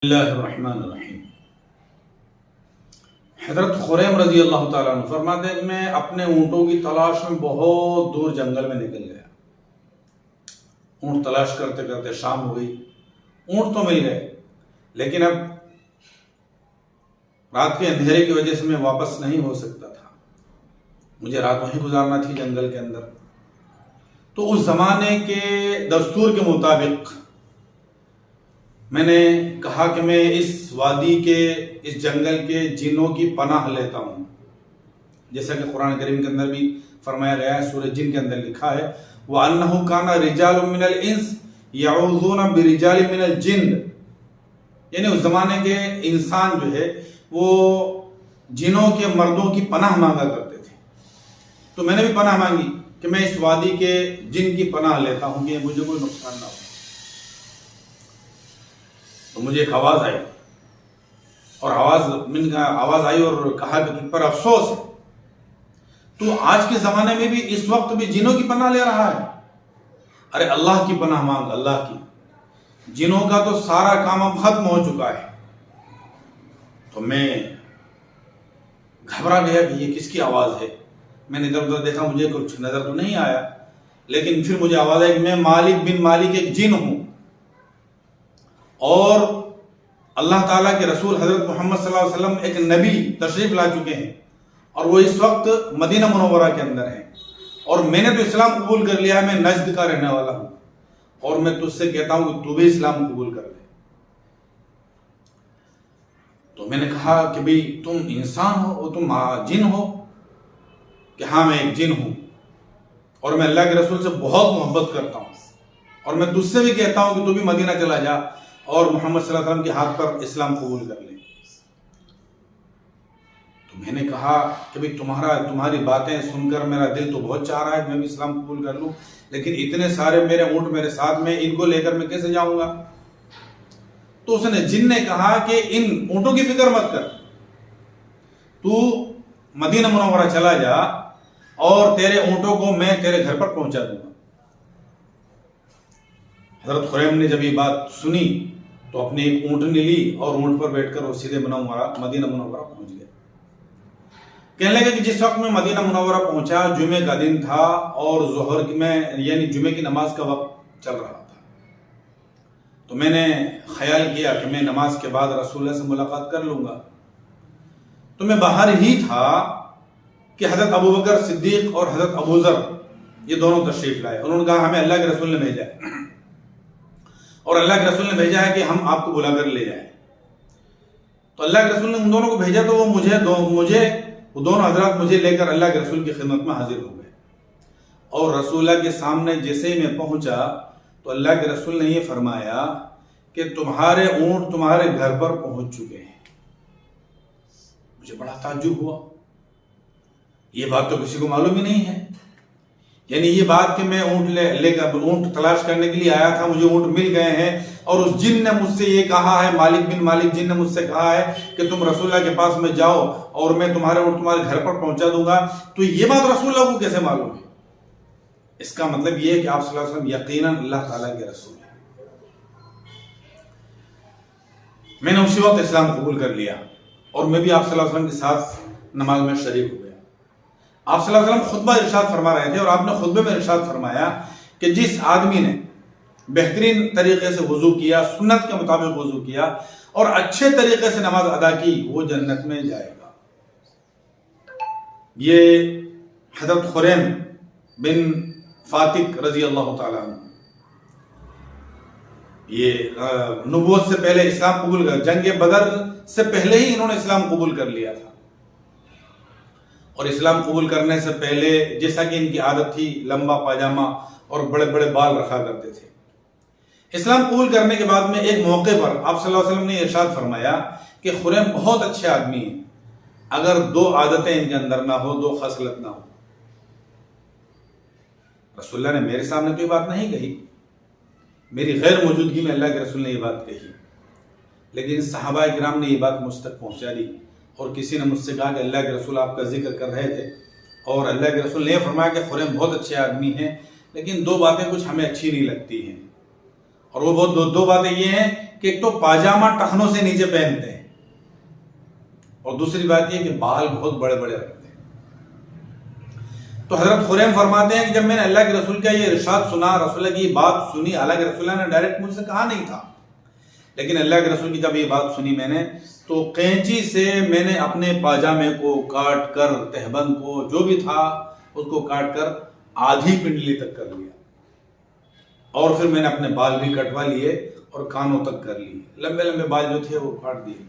बिस्मिल्लाहिर्रहमानिर्रहीम। हज़रत खुरैम रज़ी अल्लाह ताला अन्हु फरमाते हैं, मैं अपने ऊँटों की तलाश में बहुत दूर जंगल में निकल गया। ऊँट तलाश करते करते शाम हो गई, ऊँट तो मिल गए, लेकिन अब रात के अंधेरे की वजह से मैं वापस नहीं हो सकता था। मुझे रात वहीं गुजारना थी जंगल के अंदर। तो उस ज़माने के दस्तूर के मुताबिक मैंने कहा कि मैं इस वादी के, इस जंगल के जिन्नों की पनाह लेता हूँ। जैसा कि कुरान करीम के अंदर भी फरमाया गया है, सूरह जिन के अंदर लिखा है, व अन्नहु काना रिजालुम मिनल इंस यऊज़ूना बिरिजालिम मिनल जिन्न। यानी उस जमाने के इंसान जो है वो जिनों के मर्दों की पनाह मांगा करते थे। तो मैंने भी पनाह मांगी कि मैं इस वादी के जिन की पनाह लेता हूँ कि मुझे कोई नुकसान ना हो। तो मुझे एक आवाज आई, और आवाज आई और कहा कि तुझ पर अफसोस है, तू आज के जमाने में भी इस वक्त भी जिनों की पनाह ले रहा है। अरे अल्लाह की पनाह मांग, अल्लाह की। जिनों का तो सारा काम अब खत्म हो चुका है। तो मैं घबरा गया कि ये किसकी आवाज है। मैंने इधर उधर देखा, मुझे कुछ नजर तो नहीं आया, लेकिन फिर मुझे आवाज आई कि मैं मालिक बिन मालिक एक जिन हूं, और अल्लाह ताला के रसूल हजरत मोहम्मद सल्लल्लाहु अलैहि वसल्लम एक नबी तशरीफ ला चुके हैं, और वो इस वक्त मदीना मुनव्वरा के अंदर हैं, और मैंने तो इस्लाम कबूल कर लिया है। मैं नज्द का रहने वाला हूं, और मैं तुझसे कहता हूं कि तू भी इस्लाम कबूल कर ले। तो मैंने कहा कि भाई तुम इंसान हो, तुम जिन हो? कि हाँ मैं एक जिन हूं, और मैं अल्लाह के रसूल से बहुत मोहब्बत करता हूं, और मैं तुझसे भी कहता हूं कि तू भी मदीना चला जा और मोहम्मद सल्लल्लाहु अलैहि वसल्लम के हाथ पर इस्लाम कबूल कर ले। तो मैंने कहा कि भाई तुम्हारी बातें सुनकर मेरा दिल तो बहुत चाह रहा है कि मैं भी इस्लाम कबूल कर लूं, लेकिन इतने सारे मेरे ऊँट मेरे साथ में, इनको लेकर मैं कैसे जाऊंगा? तो उसने जिन ने कहा कि इन ऊँटों की फिक्र मत कर, तू मदीना मुनव्वरा चला जा और तेरे ऊँटों को मैं तेरे घर पर पहुंचा दूंगा। हजरत खुरैम ने जब ये बात सुनी तो अपनी एक ऊँटनी ली और ऊँट पर बैठकर वो सीधे मदीना मुनव्वरा पहुंच गया। कहने लगे कि जिस वक्त मैं मदीना मुनव्वरा पहुंचा, जुमे का दिन था और जोहर में यानी जुमे की नमाज का वक्त चल रहा था। तो मैंने ख्याल किया कि मैं नमाज के बाद रसूलुल्लाह से मुलाकात कर लूंगा। तो मैं बाहर ही था कि हजरत अबू बकर सिद्दीक और हजरत अबू जर ये दोनों तशरीफ लाए। उन्होंने कहा हमें अल्लाह के रसूल ने भेजा है, और अल्लाह के रसूल ने भेजा है कि हम आपको बुलाकर ले जाएं। तो अल्लाह के रसूल ने उन दोनों को भेजा, तो वो दोनों हजरत मुझे लेकर अल्लाह के रसूल की खिदमत में हाजिर हो गए। और रसूलुल्लाह के सामने जैसे ही मैं पहुंचा तो अल्लाह के रसूल ने यह फरमाया कि तुम्हारे ऊँट तुम्हारे घर पर पहुंच चुके हैं। मुझे बड़ा ताज्जुब हुआ, ये बात तो किसी को मालूम ही नहीं है। यानी ये बात कि मैं ऊँट लेकर ऊँट तलाश करने के लिए आया था, मुझे ऊँट मिल गए हैं, और उस जिन ने मुझसे ये कहा है, मालिक बिन मालिक जिन ने मुझसे कहा है कि तुम रसूलुल्लाह के पास में जाओ और मैं तुम्हारे ऊँट तुम्हारे घर पर पहुंचा दूंगा। तो ये बात रसूलुल्लाह को कैसे मालूम है? इसका मतलब ये है कि आप सल्लल्लाहु अलैहि वसल्लम यकीनन अल्लाह ताला के रसूल हैं। मैंने उसी वक्त इस्लाम कबूल कर लिया, और मैं भी आप सल्लल्लाहु अलैहि वसल्लम के साथ नमाज में शरीक हो गया। आप सल्लल्लाहु अलैहि वसल्लम खुतबा इरशाद फरमा रहे थे, और आपने खुतबे में इरशाद फरमाया कि जिस आदमी ने बेहतरीन तरीके से वुजू किया, सुन्नत के मुताबिक वुजू किया और अच्छे तरीके से नमाज अदा की, वो जन्नत में जाएगा। ये हजरत खुरैम बिन फातिक रजी अल्लाह ताला अन्हु ये नबूवत से पहले इस्लाम कबूल कर, जंग बदर से पहले ही इन्होंने इस्लाम कबूल कर लिया था। और इस्लाम कबूल करने से पहले जैसा कि इनकी आदत थी, लंबा पाजामा और बड़े बड़े बाल रखा करते थे। इस्लाम कबूल करने के बाद में एक मौके पर आप सल्लल्लाहु अलैहि वसल्लम ने इरशाद फरमाया कि खुरैम बहुत अच्छे आदमी हैं, अगर दो आदतें इनके अंदर ना हो, दो खसलत ना हो। रसूलुल्लाह ने मेरे सामने तो ये बात नहीं कही, मेरी गैर मौजूदगी में अल्लाह के रसूल ने ये बात कही, लेकिन सहाबा किराम ने ये बात मुझ तक पहुंचा दी। और किसी ने मुझसे कहा कि अल्लाह के रसूल आपका जिक्र कर रहे थे, और अल्लाह के रसूल ने फरमाया कि खुरैम बहुत अच्छे आदमी हैं, लेकिन दो बातें कुछ हमें अच्छी नहीं लगती हैं। और वो बहुत दो बातें ये हैं कि एक तो पाजामा टखनों से नीचे पहनते हैं और दूसरी बात यह कि बाल बहुत बड़े बड़े रखते हैं। तो हजरत खुरैम फरमाते हैं कि जब मैंने अल्लाह के रसूल का ये इरशाद सुना, रसूल की बात सुनी, हालांकि रसूल ने डायरेक्ट मुझसे कहा नहीं था, लेकिन अल्लाह के रसूल की जब ये बात सुनी मैंने, तो कैंची से मैंने अपने पाजामे को काट कर, तहबंद को जो भी था उसको काट कर आधी पिंडली तक कर लिया और फिर मैंने अपने बाल भी कटवा लिए और कानों तक कर लिए। लंबे लंबे बाल जो थे वो काट दिए।